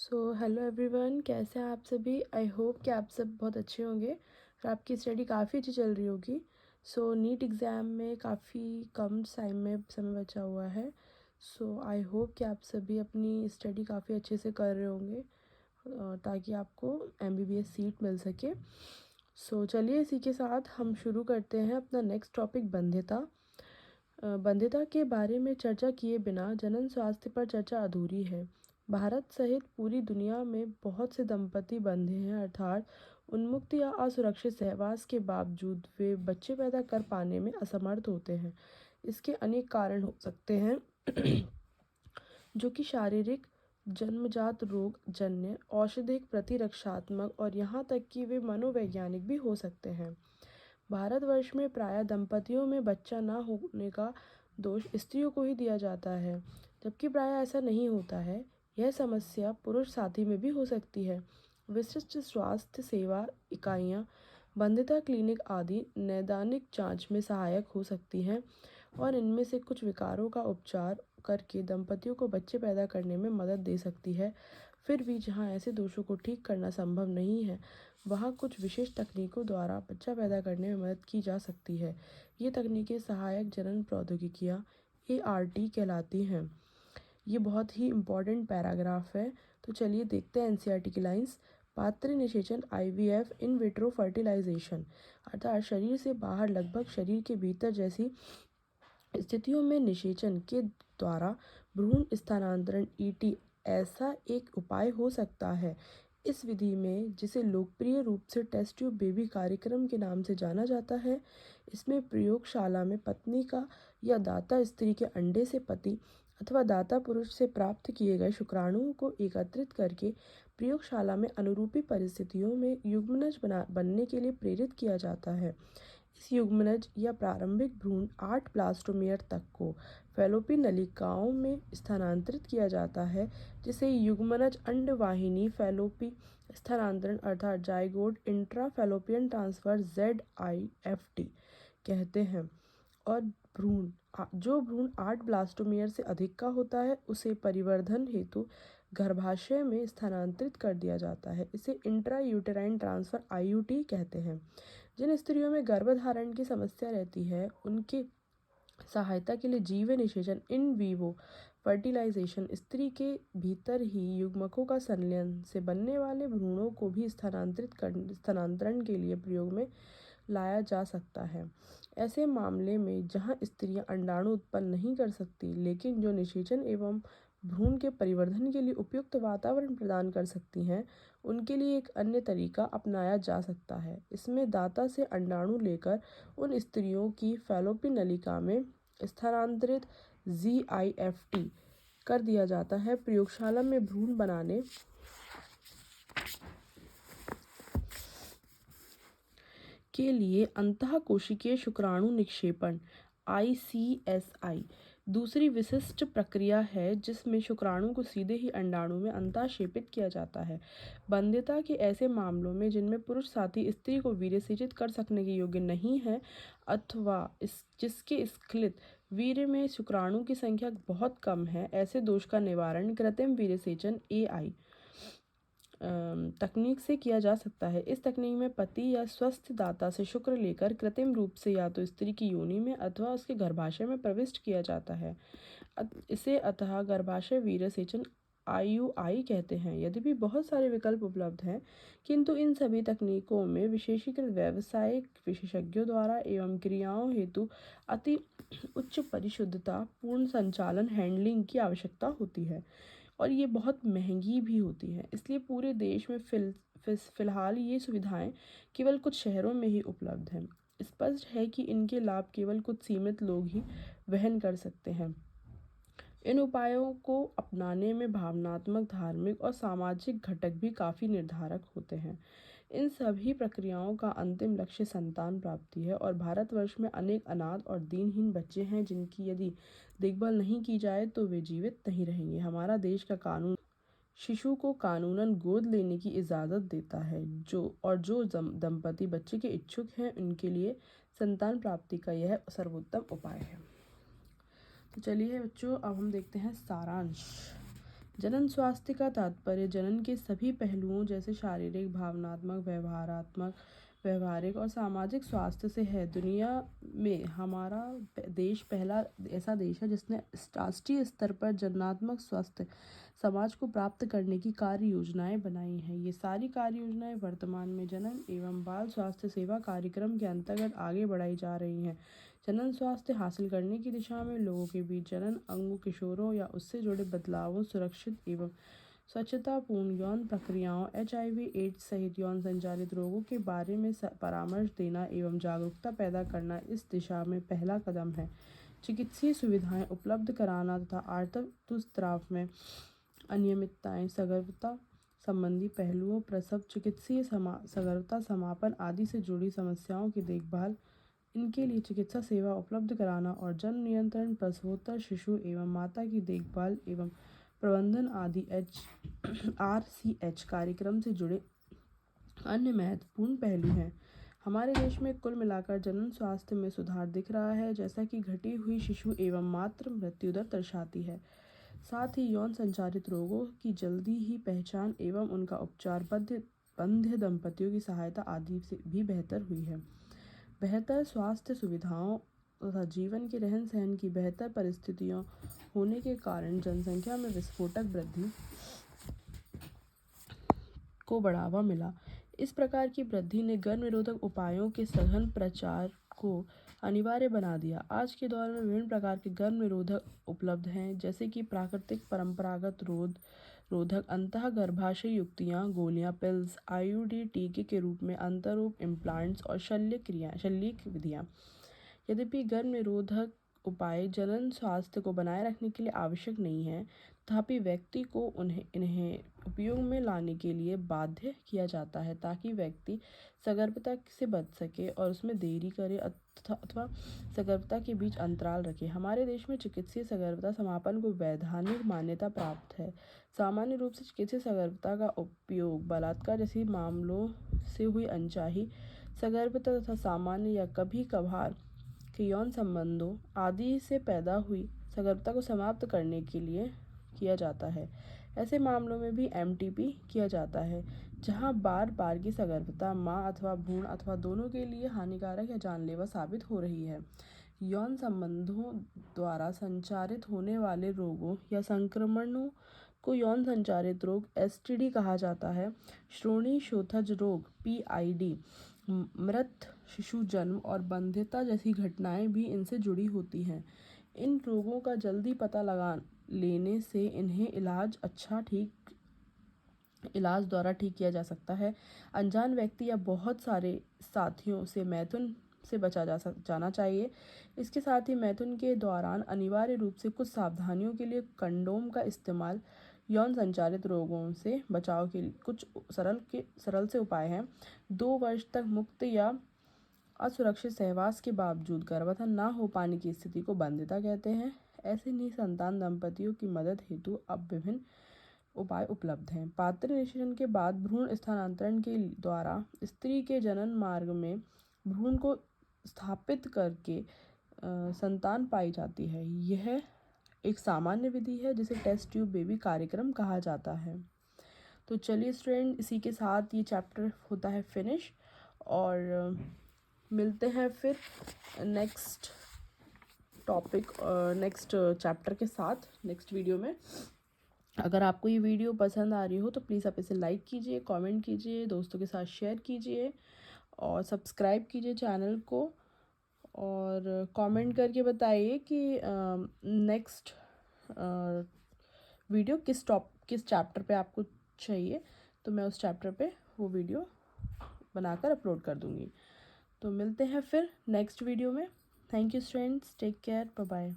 Hello everyone, कैसे हैं आप सभी। आई होप कि आप सब बहुत अच्छे होंगे और आपकी स्टडी काफ़ी अच्छी चल रही होगी। नीट एग्ज़ाम में काफ़ी कम टाइम में समय बचा हुआ है। आई होप कि आप सभी अपनी स्टडी काफ़ी अच्छे से कर रहे होंगे ताकि आपको MBBS सीट मिल सके। चलिए इसी के साथ हम शुरू करते हैं अपना नेक्स्ट टॉपिक, बंध्यता। बंध्यता के बारे में चर्चा किए बिना जनन स्वास्थ्य पर चर्चा अधूरी है। भारत सहित पूरी दुनिया में बहुत से दंपति बंधे हैं, अर्थात उन्मुक्त या असुरक्षित सहवास के बावजूद वे बच्चे पैदा कर पाने में असमर्थ होते हैं। इसके अनेक कारण हो सकते हैं जो कि शारीरिक, जन्मजात रोग जन्य, औषधिक, प्रतिरक्षात्मक और यहाँ तक कि वे मनोवैज्ञानिक भी हो सकते हैं। भारतवर्ष में प्रायः दंपतियों में बच्चा न होने का दोष स्त्रियों को ही दिया जाता है, जबकि प्रायः ऐसा नहीं होता है। यह समस्या पुरुष साथी में भी हो सकती है। विशिष्ट स्वास्थ्य सेवा इकाइयाँ, बंध्यता क्लिनिक आदि नैदानिक जांच में सहायक हो सकती हैं और इनमें से कुछ विकारों का उपचार करके दंपतियों को बच्चे पैदा करने में मदद दे सकती है। फिर भी जहाँ ऐसे दोषों को ठीक करना संभव नहीं है, वहाँ कुछ विशेष तकनीकों द्वारा बच्चा पैदा करने में मदद की जा सकती है। ये तकनीकें सहायक जनन प्रौद्योगिकियाँ ART कहलाती हैं। ये बहुत ही इम्पॉर्टेंट पैराग्राफ है। तो चलिए देखते हैं NCERT की लाइंस। पात्र निषेचन IVF इन विट्रो फर्टिलाइजेशन, अर्थात शरीर से बाहर लगभग शरीर के भीतर जैसी स्थितियों में निषेचन के द्वारा भ्रूण स्थानांतरण ET ऐसा एक उपाय हो सकता है। इस विधि में, जिसे लोकप्रिय रूप से टेस्ट ट्यूब बेबी कार्यक्रम के नाम से जाना जाता है, इसमें प्रयोगशाला में पत्नी का या दाता स्त्री के अंडे से पति अथवा दाता पुरुष से प्राप्त किए गए शुक्राणुओं को एकत्रित करके प्रयोगशाला में अनुरूपी परिस्थितियों में युग्मनज बनने के लिए प्रेरित किया जाता है। इस युग्मनज या प्रारंभिक भ्रूण 8 ब्लास्टोमेयर तक को फैलोपियन नलिकाओं में स्थानांतरित किया जाता है, जिसे युग्मनज अंडवाहिनी फैलोपी स्थानांतरण अर्थात zygote intra fallopian transfer ZIFT कहते हैं। और जो भ्रूण 8 ब्लास्टोमेयर से अधिक का होता है उसे परिवर्धन हेतु गर्भाशय में स्थानांतरित कर दिया जाता है। इसे इंट्रा यूटेराइन ट्रांसफर IUT कहते हैं। जिन स्त्रियों में गर्भधारण की समस्या रहती है, उनकी सहायता के लिए जीव निषेचन इन विवो फर्टिलाइजेशन, स्त्री के भीतर ही युग्मकों का संलयन से बनने वाले भ्रूणों को भी स्थानांतरण के लिए प्रयोग में लाया जा सकता है। ऐसे मामले में जहां स्त्रियां अंडाणु उत्पन्न नहीं कर सकती, लेकिन जो निषेचन एवं भ्रूण के परिवर्धन के लिए उपयुक्त वातावरण प्रदान कर सकती हैं, उनके लिए एक अन्य तरीका अपनाया जा सकता है। इसमें दाता से अंडाणु लेकर उन स्त्रियों की फैलोपियन नलिका में स्थानांतरित ZIFT कर दिया जाता है। प्रयोगशाला में भ्रूण बनाने के लिए अंतःकोशिकीय शुक्राणु निक्षेपण ICSI दूसरी विशिष्ट प्रक्रिया है, जिसमें शुक्राणु को सीधे ही अंडाणु में अंतःक्षेपित किया जाता है। बंध्यता के ऐसे मामलों में जिनमें पुरुष साथी स्त्री को वीर्यसेचित कर सकने के योग्य नहीं है अथवा जिसके स्खलित वीर्य में शुक्राणु की संख्या बहुत कम है, ऐसे दोष का निवारण कृत्रिम वीर्यसेचन AI तकनीक से किया जा सकता है। इस तकनीक में पति या स्वस्थ दाता से शुक्र लेकर कृत्रिम रूप से या तो स्त्री की योनि में अथवा उसके गर्भाशय में प्रविष्ट किया जाता है। इसे अतः गर्भाशय वीर्यसेचन IUI कहते हैं। यद्यपि बहुत सारे विकल्प उपलब्ध हैं, किंतु इन सभी तकनीकों में विशेषीकृत व्यावसायिक विशेषज्ञों द्वारा एवं क्रियाओं हेतु अति उच्च परिशुद्धता पूर्ण संचालन हैंडलिंग की आवश्यकता होती है और ये बहुत महंगी भी होती है। इसलिए पूरे देश में फिलहाल ये सुविधाएं केवल कुछ शहरों में ही उपलब्ध हैं। स्पष्ट है कि इनके लाभ केवल कुछ सीमित लोग ही वहन कर सकते हैं। इन उपायों को अपनाने में भावनात्मक, धार्मिक और सामाजिक घटक भी काफ़ी निर्धारक होते हैं। इन सभी प्रक्रियाओं का अंतिम लक्ष्य संतान प्राप्ति है और भारतवर्ष में अनेक अनाथ और दीनहीन बच्चे हैं जिनकी यदि देखभाल नहीं की जाए तो वे जीवित नहीं रहेंगे। हमारा देश का कानून शिशु को कानूनन गोद लेने की इजाज़त देता है। जो दंपति बच्चे के इच्छुक हैं, उनके लिए संतान प्राप्ति का यह सर्वोत्तम उपाय है। तो चलिए बच्चों, अब हम देखते हैं सारांश। जनन स्वास्थ्य का तात्पर्य जनन के सभी पहलुओं जैसे शारीरिक, भावनात्मक, व्यवहारिक और सामाजिक स्वास्थ्य से है। दुनिया में हमारा देश पहला ऐसा देश है जिसने राष्ट्रीय स्तर पर जननात्मक स्वास्थ्य समाज को प्राप्त करने की कार्य योजनाएं बनाई हैं। ये सारी कार्य योजनाएं वर्तमान में जनन एवं बाल स्वास्थ्य सेवा कार्यक्रम के अंतर्गत आगे बढ़ाई जा रही हैं। जनन स्वास्थ्य हासिल करने की दिशा में लोगों के बीच जनन अंगों, किशोरों या उससे जुड़े बदलावों, सुरक्षित एवं स्वच्छतापूर्ण यौन प्रक्रियाओं, HIV एड्स सहित यौन संचालित रोगों के बारे में परामर्श देना एवं जागरूकता पैदा करना इस दिशा में पहला कदम है। चिकित्सीय सुविधाएं उपलब्ध कराना तथा आर्तस्राव में अनियमितताएं, सगर्भता संबंधी पहलुओं, प्रसव, चिकित्सीय सगर्भता समापन आदि से जुड़ी समस्याओं की देखभाल, इनके लिए चिकित्सा सेवा उपलब्ध कराना और जन्म नियंत्रण, प्रसवोत्तर शिशु एवं माता की देखभाल एवं प्रबंधन आदि RCH कार्यक्रम से जुड़े अन्य महत्वपूर्ण पहलू हैं। हमारे देश में कुल मिलाकर जनन स्वास्थ्य में सुधार दिख रहा है, जैसा कि घटी हुई शिशु एवं मातृ मृत्यु दर दर्शाती है। साथ ही यौन संचालित रोगों की जल्दी ही पहचान एवं उनका उपचार, बंध्य दंपतियों की सहायता आदि से भी बेहतर हुई है। बेहतर स्वास्थ्य सुविधाओं तथा जीवन के रहन सहन की बेहतर परिस्थितियों होने के कारण जनसंख्या में विस्फोटक वृद्धि को बढ़ावा मिला। इस प्रकार की वृद्धि ने गर्भ निरोधक उपायों के सघन प्रचार को अनिवार्य बना दिया। आज के दौर में विभिन्न प्रकार के गर्भ निरोधक उपलब्ध हैं, जैसे कि प्राकृतिक, परंपरागत रोधक, अंतःगर्भाशय युक्तियाँ, गोलियाँ, पिल्स, IUD, टीके के रूप में अंतरूप, इम्प्लांट्स और शल्यक विधियाँ। यद्यपि गर्भ निरोधक उपाय जनन स्वास्थ्य को बनाए रखने के लिए आवश्यक नहीं है, तथापि व्यक्ति को इन्हें उपयोग में लाने के लिए बाध्य किया जाता है ताकि व्यक्ति सगर्भता से बच सके और उसमें देरी करे अथवा सगर्भता के बीच अंतराल रखे। हमारे देश में चिकित्सीय सगर्भता समापन को वैधानिक मान्यता प्राप्त है। सामान्य रूप से चिकित्सीय सगर्भता का उपयोग बलात्कार जैसे मामलों से हुई अनचाही सगर्भता तथा सामान्य या कभी कभार के यौन संबंधों आदि से पैदा हुई सगर्भता को समाप्त करने के लिए किया जाता है। ऐसे मामलों में भी MTP किया जाता है, जहां बार बार की सगर्भता मां अथवा भ्रूण अथवा दोनों के लिए हानिकारक या जानलेवा साबित हो रही है। यौन संबंधों द्वारा संचारित होने वाले रोगों या संक्रमणों को यौन संचारित रोग STD कहा जाता है। श्रोणि शोथज रोग PID, मृत शिशु जन्म और बंध्यता जैसी घटनाएं भी इनसे जुड़ी होती हैं। इन रोगों का जल्दी पता लगा लेने से इन्हें इलाज द्वारा ठीक किया जा सकता है। अनजान व्यक्ति या बहुत सारे साथियों से मैथुन से बचा जाना चाहिए। इसके साथ ही मैथुन के दौरान अनिवार्य रूप से कुछ सावधानियों के लिए कंडोम का इस्तेमाल यौन संचालित रोगों से बचाव के कुछ सरल से उपाय हैं। 2 वर्ष तक मुक्त या असुरक्षित सहवास के बावजूद गर्भाधान न हो पाने की स्थिति को बंध्यता कहते हैं। ऐसे निसंतान दंपतियों की मदद हेतु अब विभिन्न उपाय उपलब्ध हैं। पात्र निषेचन के बाद भ्रूण स्थानांतरण के द्वारा स्त्री के जनन मार्ग में भ्रूण को स्थापित करके संतान पाई जाती है। यह एक सामान्य विधि है जिसे टेस्ट ट्यूब बेबी कार्यक्रम कहा जाता है। तो चलिए स्टूडेंट, इसी के साथ ये चैप्टर होता है फिनिश और मिलते हैं फिर नेक्स्ट टॉपिक नेक्स्ट चैप्टर के साथ नेक्स्ट वीडियो में। अगर आपको ये वीडियो पसंद आ रही हो तो प्लीज़ आप इसे लाइक कीजिए, कमेंट कीजिए, दोस्तों के साथ शेयर कीजिए और सब्सक्राइब कीजिए चैनल को और कमेंट करके बताइए कि नेक्स्ट वीडियो किस चैप्टर पे आपको चाहिए, तो मैं उस चैप्टर पे वो वीडियो बनाकर अपलोड कर दूँगी। तो मिलते हैं फिर नेक्स्ट वीडियो में। Thank you students, take care, bye bye.